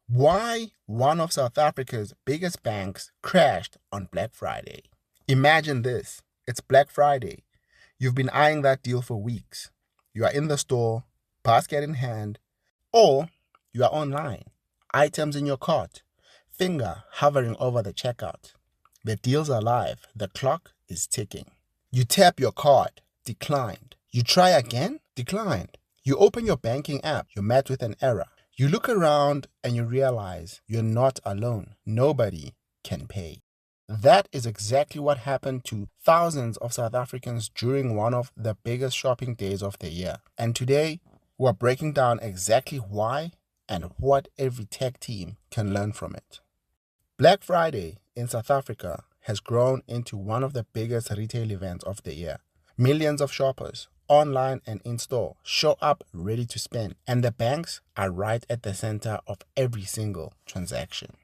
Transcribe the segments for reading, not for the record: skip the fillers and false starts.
Why one of South Africa's biggest banks crashed on Black Friday. Imagine this. It's Black Friday. You've been eyeing that deal for weeks. You are in the store, basket in hand, or you are online, items in your cart, finger hovering over the checkout. The deals are live. The clock is ticking. You tap your card, declined. You try again, declined. You open your banking app, you're met with an error. You look around and you realize you're not alone. Nobody can pay. That is exactly what happened to thousands of South Africans during one of the biggest shopping days of the year. And today, we're breaking down exactly why and what every tech team can learn from it. Black Friday in South Africa has grown into one of the biggest retail events of the year. Millions of shoppers, online and in-store, show up ready to spend, and the banks are right at the center of every single transaction.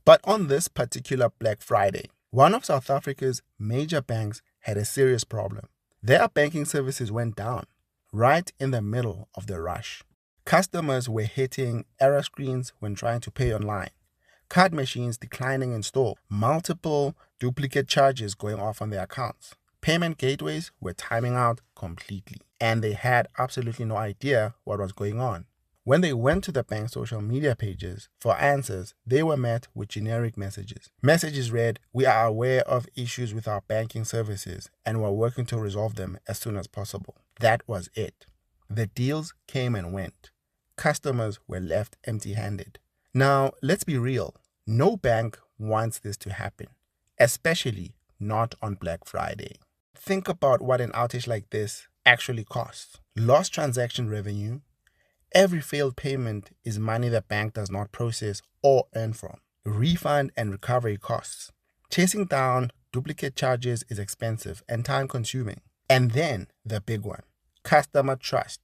But on this particular Black Friday, one of South Africa's major banks had a serious problem. Their banking services went down right in the middle of the rush. Customers were hitting error screens when trying to pay online, card machines declining in store, multiple duplicate charges going off on their accounts. Payment gateways were timing out completely, and they had absolutely no idea what was going on. When they went to the bank's social media pages for answers, they were met with generic messages. Messages read, "We are aware of issues with our banking services and we're working to resolve them as soon as possible." That was it. The deals came and went. Customers were left empty-handed. Now, let's be real. No bank wants this to happen, especially not on Black Friday. Think about what an outage like this actually costs. Lost transaction revenue. Every failed payment is money the bank does not process or earn from. Refund and recovery costs. Chasing down duplicate charges is expensive and time-consuming. And then the big one, customer trust.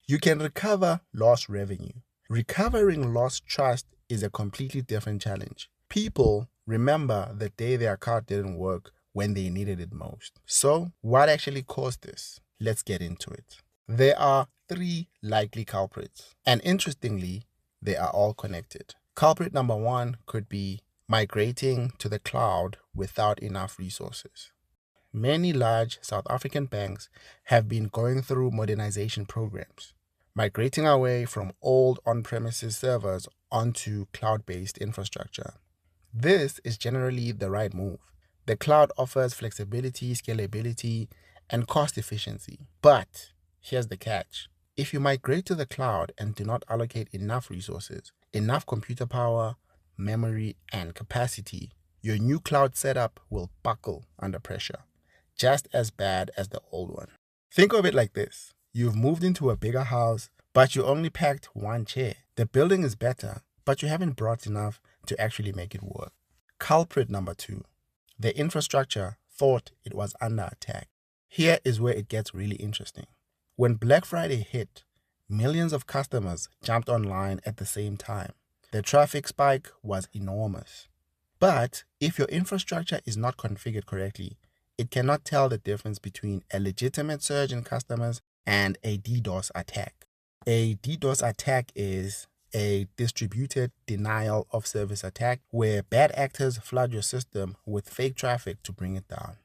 You can recover lost revenue. Recovering lost trust is a completely different challenge. People remember the day their card didn't work when they needed it most. So, what actually caused this? Let's get into it. There are 3 likely culprits, and interestingly, they are all connected. Culprit number 1 could be migrating to the cloud without enough resources. Many large South African banks have been going through modernization programs, migrating away from old on-premises servers onto cloud-based infrastructure. This is generally the right move. The cloud offers flexibility, scalability, and cost efficiency. But here's the catch. If you migrate to the cloud and do not allocate enough resources, enough computer power, memory, and capacity, your new cloud setup will buckle under pressure, just as bad as the old one. Think of it like this. You've moved into a bigger house, but you only packed 1 chair. The building is better, but you haven't brought enough to actually make it work. Culprit number 2. The infrastructure thought it was under attack. Here is where it gets really interesting. When Black Friday hit, millions of customers jumped online at the same time. The traffic spike was enormous. But if your infrastructure is not configured correctly, it cannot tell the difference between a legitimate surge in customers and a DDoS attack. A DDoS attack is a distributed denial of service attack where bad actors flood your system with fake traffic to bring it down.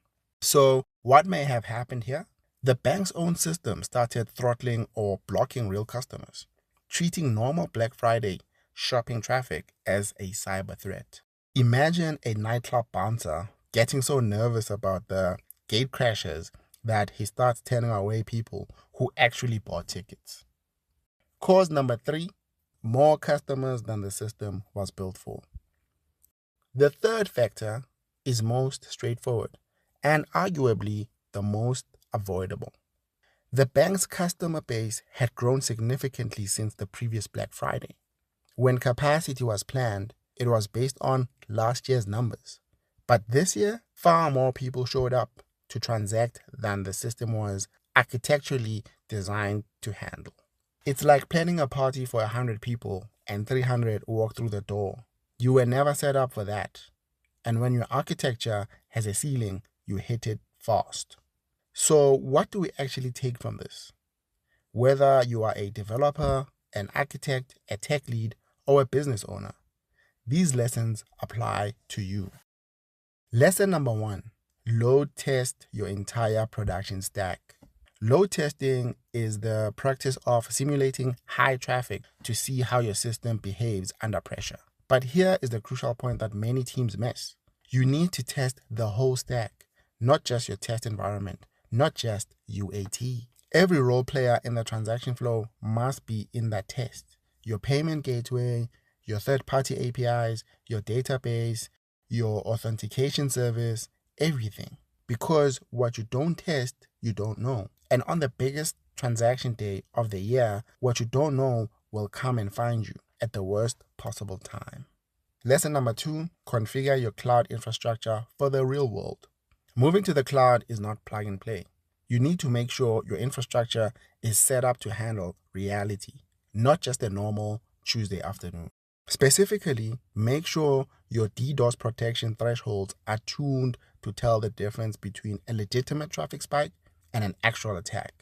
So what may have happened here? The bank's own system started throttling or blocking real customers, treating normal Black Friday shopping traffic as a cyber threat. Imagine a nightclub bouncer getting so nervous about the gate crashes that he starts turning away people who actually bought tickets. Cause number 3, more customers than the system was built for. The third factor is most straightforward and arguably the most avoidable. The bank's customer base had grown significantly since the previous Black Friday. When capacity was planned, it was based on last year's numbers. But this year, far more people showed up to transact than the system was architecturally designed to handle. It's like planning a party for 100 people and 300 walk through the door. You were never set up for that. And when your architecture has a ceiling, you hit it fast. So what do we actually take from this? Whether you are a developer, an architect, a tech lead, or a business owner, these lessons apply to you. Lesson number 1, load test your entire production stack. Load testing is the practice of simulating high traffic to see how your system behaves under pressure. But here is the crucial point that many teams miss. You need to test the whole stack, not just your test environment, not just UAT. Every role player in the transaction flow must be in that test. Your payment gateway, your third-party APIs, your database, your authentication service, everything. Because what you don't test, you don't know. And on the biggest transaction day of the year, what you don't know will come and find you at the worst possible time. Lesson number 2, configure your cloud infrastructure for the real world. Moving to the cloud is not plug and play. You need to make sure your infrastructure is set up to handle reality, not just a normal Tuesday afternoon. Specifically, make sure your DDoS protection thresholds are tuned to tell the difference between a legitimate traffic spike and an actual attack.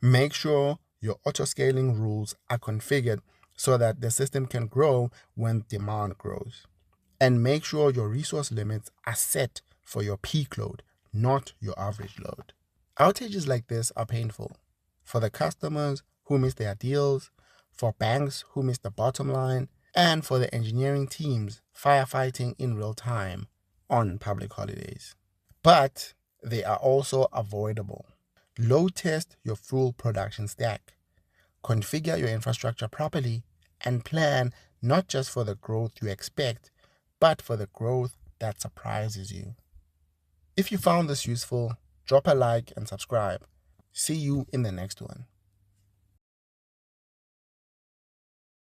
Make sure your auto-scaling rules are configured so that the system can grow when demand grows. And make sure your resource limits are set for your peak load, not your average load. Outages like this are painful for the customers who miss their deals, for banks who miss the bottom line, and for the engineering teams firefighting in real time on public holidays. But they are also avoidable. Load test your full production stack. Configure your infrastructure properly and plan not just for the growth you expect, but for the growth that surprises you. If you found this useful, drop a like and subscribe. See you in the next one.